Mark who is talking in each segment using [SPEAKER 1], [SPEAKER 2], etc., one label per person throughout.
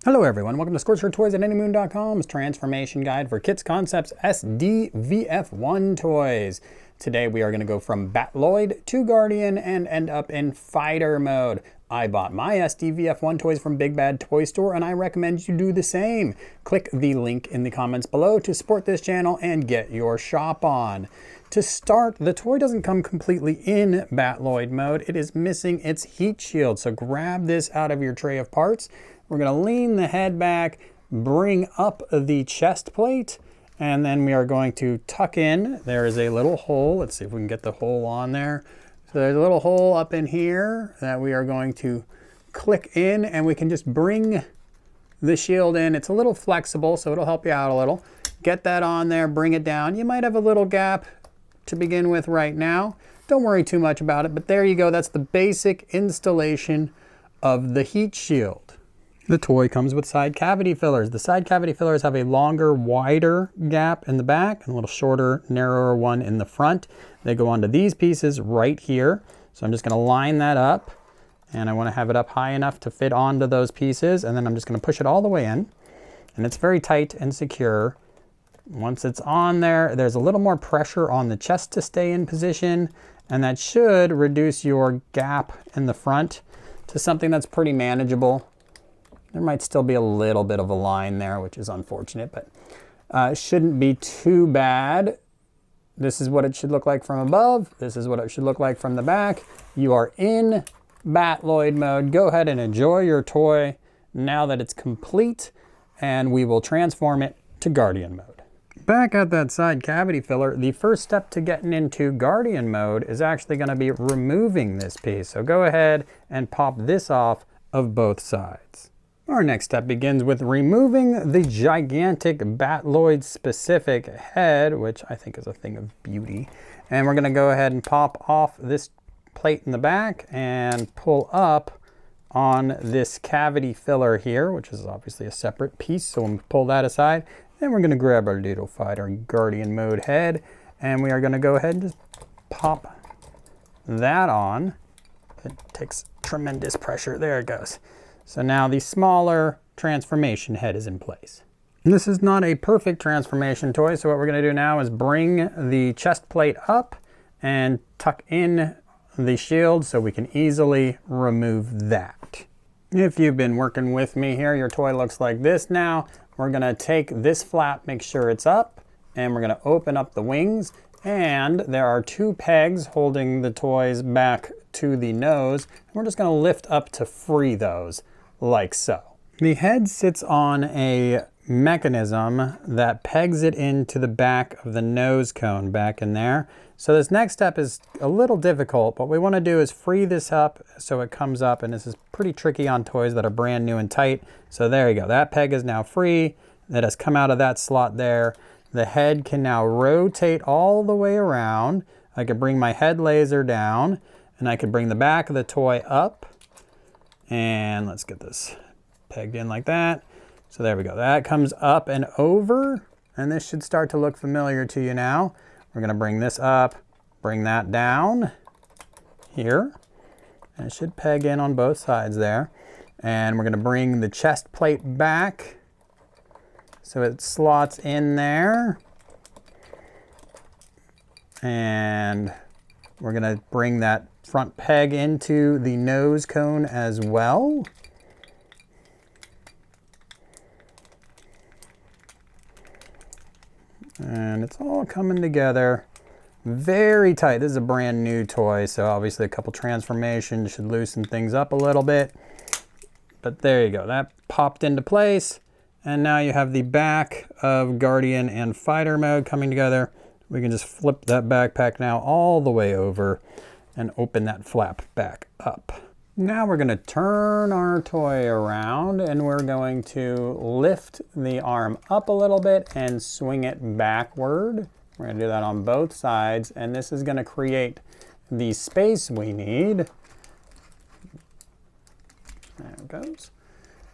[SPEAKER 1] Hello everyone, welcome to Scorcher Toys at Anymoon.com's transformation guide for KitzConcept's SDVF1 toys. Today we are going to go from Battloid to Guardian and end up in fighter mode. I bought my SDVF1 toys from Big Bad Toy Store and I recommend you do the same. Click the link in the comments below to support this channel and get your shop on. To start, the toy doesn't come completely in Battloid mode. It is missing its heat shield, so grab this out of your tray of parts. We're going to lean the head back, bring up the chest plate, and then we are going to tuck in. There is a little hole. Let's see if we can get the hole on there. So there's a little hole up in here that we are going to click in, and we can just bring the shield in. It's a little flexible, so it'll help you out a little. Get that on there, bring it down. You might have a little gap to begin with right now. Don't worry too much about it, but there you go. That's the basic installation of the heat shield. The toy comes with side cavity fillers. The side cavity fillers have a longer, wider gap in the back and a little shorter, narrower one in the front. They go onto these pieces right here. So I'm just going to line that up, and I want to have it up high enough to fit onto those pieces, and then I'm just going to push it all the way in, and it's very tight and secure. Once it's on there, there's a little more pressure on the chest to stay in position, and that should reduce your gap in the front to something that's pretty manageable. There might still be a little bit of a line there, which is unfortunate, but it shouldn't be too bad. This is what it should look like from above. This is what it should look like from the back. You are in Battloid mode. Go ahead and enjoy your toy now that it's complete, and we will transform it to Guardian mode. Back at that side cavity filler, the first step to getting into Guardian mode is actually going to be removing this piece. So go ahead and pop this off of both sides. Our next step begins with removing the gigantic Battloid specific head, which I think is a thing of beauty. And we're going to go ahead and pop off this plate in the back and pull up on this cavity filler here, which is obviously a separate piece. So we'll pull that aside. Then we're going to grab our little fighter Guardian mode head, and we are going to go ahead and just pop that on. It takes tremendous pressure. There it goes. So now the smaller transformation head is in place. And this is not a perfect transformation toy, so what we're going to do now is bring the chest plate up and tuck in the shield so we can easily remove that. If you've been working with me here, your toy looks like this now. We're going to take this flap, make sure it's up, and we're going to open up the wings. And there are two pegs holding the toys back to the nose. And we're just going to lift up to free those, like so. The head sits on a mechanism that pegs it into the back of the nose cone back in there. So this next step is a little difficult. What we want to do is free this up so it comes up, and this is pretty tricky on toys that are brand new and tight. So there you go. That peg is now free. That has come out of that slot there. The head can now rotate all the way around. I could bring my head laser down, and I could bring the back of the toy up. And let's get this pegged in like that. So there we go. That comes up and over, and this should start to look familiar to you now. We're going to bring this up, bring that down here, and it should peg in on both sides there. And we're going to bring the chest plate back so it slots in there. And we're going to bring that front peg into the nose cone as well. And it's all coming together very tight. This is a brand new toy, so obviously a couple transformations should loosen things up a little bit. But there you go. That popped into place. And now you have the back of Guardian and Fighter mode coming together. We can just flip that backpack now all the way over and open that flap back up. Now we're going to turn our toy around, and we're going to lift the arm up a little bit and swing it backward. We're going to do that on both sides, and this is going to create the space we need. There it goes.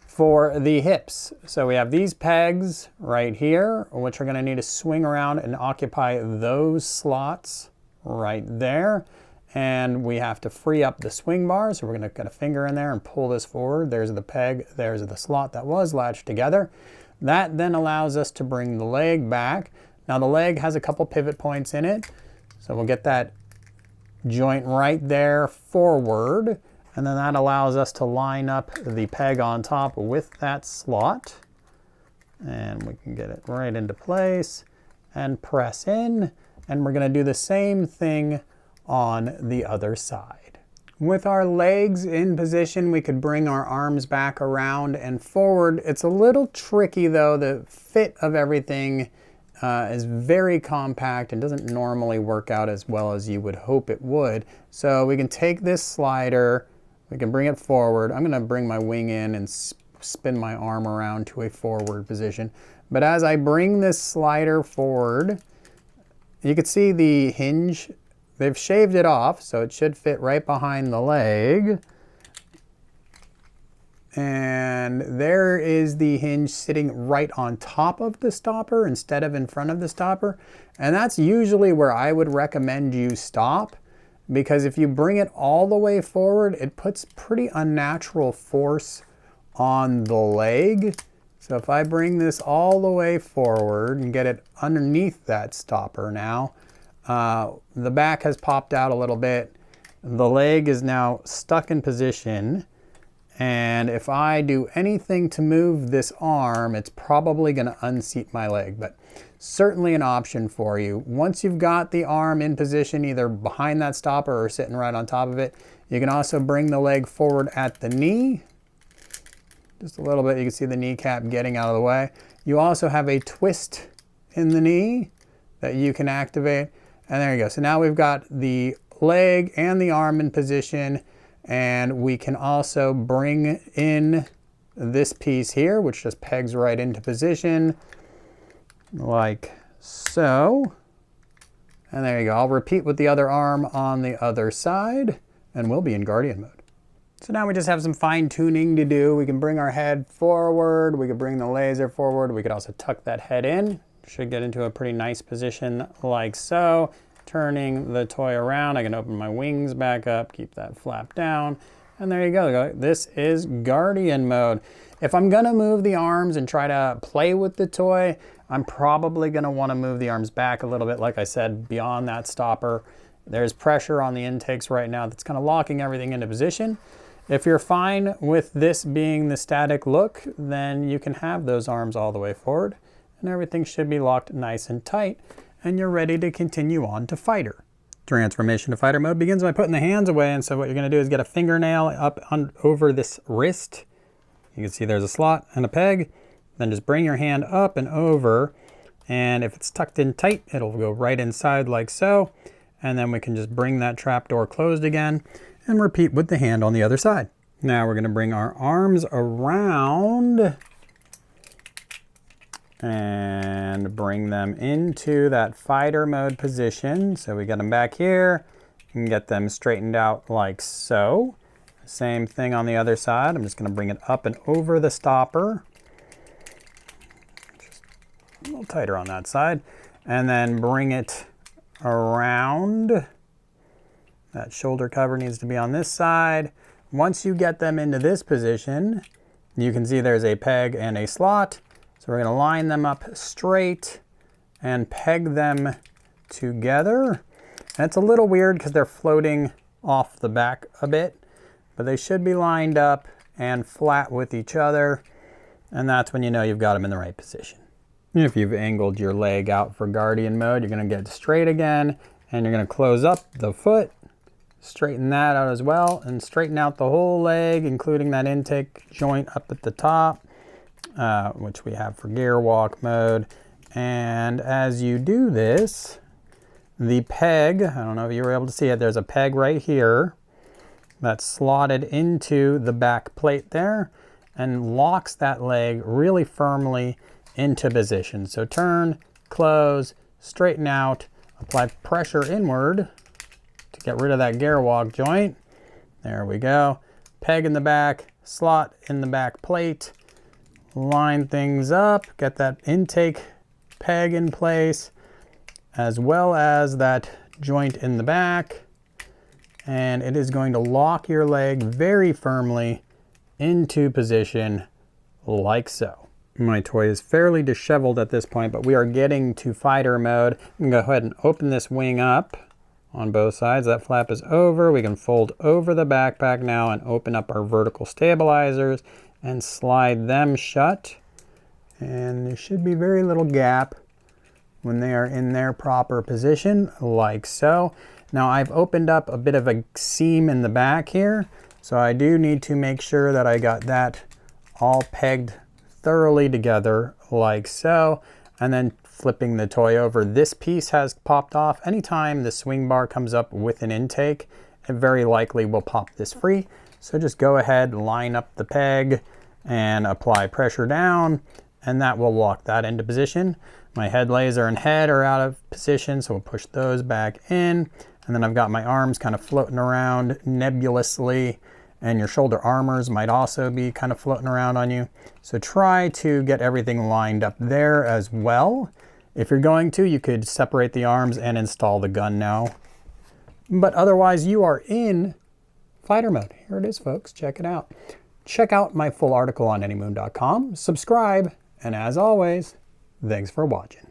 [SPEAKER 1] For the hips. So we have these pegs right here, which are going to need to swing around and occupy those slots right there. and we have to free up the swing bar. So we're going to get a finger in there and pull this forward. There's the peg, there's the slot that was latched together. That then allows us to bring the leg back. Now the leg has a couple pivot points in it, so we'll get that joint right there forward, and then that allows us to line up the peg on top with that slot. And we can get it right into place and press in, and we're going to do the same thing on the other side. With our legs in position, we could bring our arms back around and forward. It's a little tricky though. The fit of everything is very compact and doesn't normally work out as well as you would hope it would. So we can take this slider, we can bring it forward. I'm going to bring my wing in and spin my arm around to a forward position. But as I bring this slider forward, you can see the hinge. They've shaved it off, so it should fit right behind the leg. And there is the hinge sitting right on top of the stopper instead of in front of the stopper. And that's usually where I would recommend you stop, because if you bring it all the way forward, it puts pretty unnatural force on the leg. So if I bring this all the way forward and get it underneath that stopper now, the back has popped out a little bit. The leg is now stuck in position. And if I do anything to move this arm, it's probably going to unseat my leg, but certainly an option for you. Once you've got the arm in position, either behind that stopper or sitting right on top of it, you can also bring the leg forward at the knee. Just a little bit, you can see the kneecap getting out of the way. You also have a twist in the knee that you can activate. And there you go. So now we've got the leg and the arm in position, and we can also bring in this piece here, which just pegs right into position like so. And there you go. I'll repeat with the other arm on the other side, and we'll be in Guardian mode. So now we just have some fine tuning to do. We can bring our head forward. We could bring the laser forward. We could also tuck that head in. Should get into a pretty nice position like so. Turning the toy around, I can open my wings back up, keep that flap down, and there you go. This is Guardian mode. If I'm gonna move the arms and try to play with the toy, I'm probably gonna wanna move the arms back a little bit, like I said, beyond that stopper. There's pressure on the intakes right now that's kind of locking everything into position. If you're fine with this being the static look, then you can have those arms all the way forward, and everything should be locked nice and tight, and you're ready to continue on to fighter. Transformation to fighter mode begins by putting the hands away, and so what you're going to do is get a fingernail up over this wrist. You can see there's a slot and a peg. Then just bring your hand up and over, and if it's tucked in tight, it'll go right inside like so, and then we can just bring that trapdoor closed again and repeat with the hand on the other side. Now we're going to bring our arms around and bring them into that fighter mode position. So we get them back here and get them straightened out like so. Same thing on the other side. I'm just going to bring it up and over the stopper. Just a little tighter on that side. And then bring it around. That shoulder cover needs to be on this side. Once you get them into this position, you can see there's a peg and a slot. So we're going to line them up straight and peg them together. And it's a little weird because they're floating off the back a bit, but they should be lined up and flat with each other. And that's when you know you've got them in the right position. If you've angled your leg out for Guardian mode, you're going to get straight again, and you're going to close up the foot, straighten that out as well, and straighten out the whole leg, including that intake joint up at the top. Which we have for gear walk mode. And as you do this, the peg, I don't know if you were able to see it, there's a peg right here that's slotted into the back plate there and locks that leg really firmly into position. So turn, close, straighten out, apply pressure inward to get rid of that gear walk joint. There we go. Peg in the back, slot in the back plate. Line things up, get that intake peg in place, as well as that joint in the back. and it is going to lock your leg very firmly into position like so. My toy is fairly disheveled at this point, but we are getting to fighter mode. I'm gonna go ahead and open this wing up on both sides. That flap is over. We can fold over the backpack now and open up our vertical stabilizers and slide them shut. And there should be very little gap when they are in their proper position, like so. Now I've opened up a bit of a seam in the back here, so I do need to make sure that I got that all pegged thoroughly together, like so. And then flipping the toy over, this piece has popped off. Anytime the swing bar comes up with an intake, it very likely will pop this free. So just go ahead, line up the peg and apply pressure down, and that will lock that into position. My head laser and head are out of position, so we'll push those back in. And then I've got my arms kind of floating around nebulously, and your shoulder armors might also be kind of floating around on you. So try to get everything lined up there as well. If you're going to, you could separate the arms and install the gun now. But otherwise, you are in fighter mode. Here it is, folks. Check it out. Check out my full article on anymoon.com. Subscribe, and as always, thanks for watching.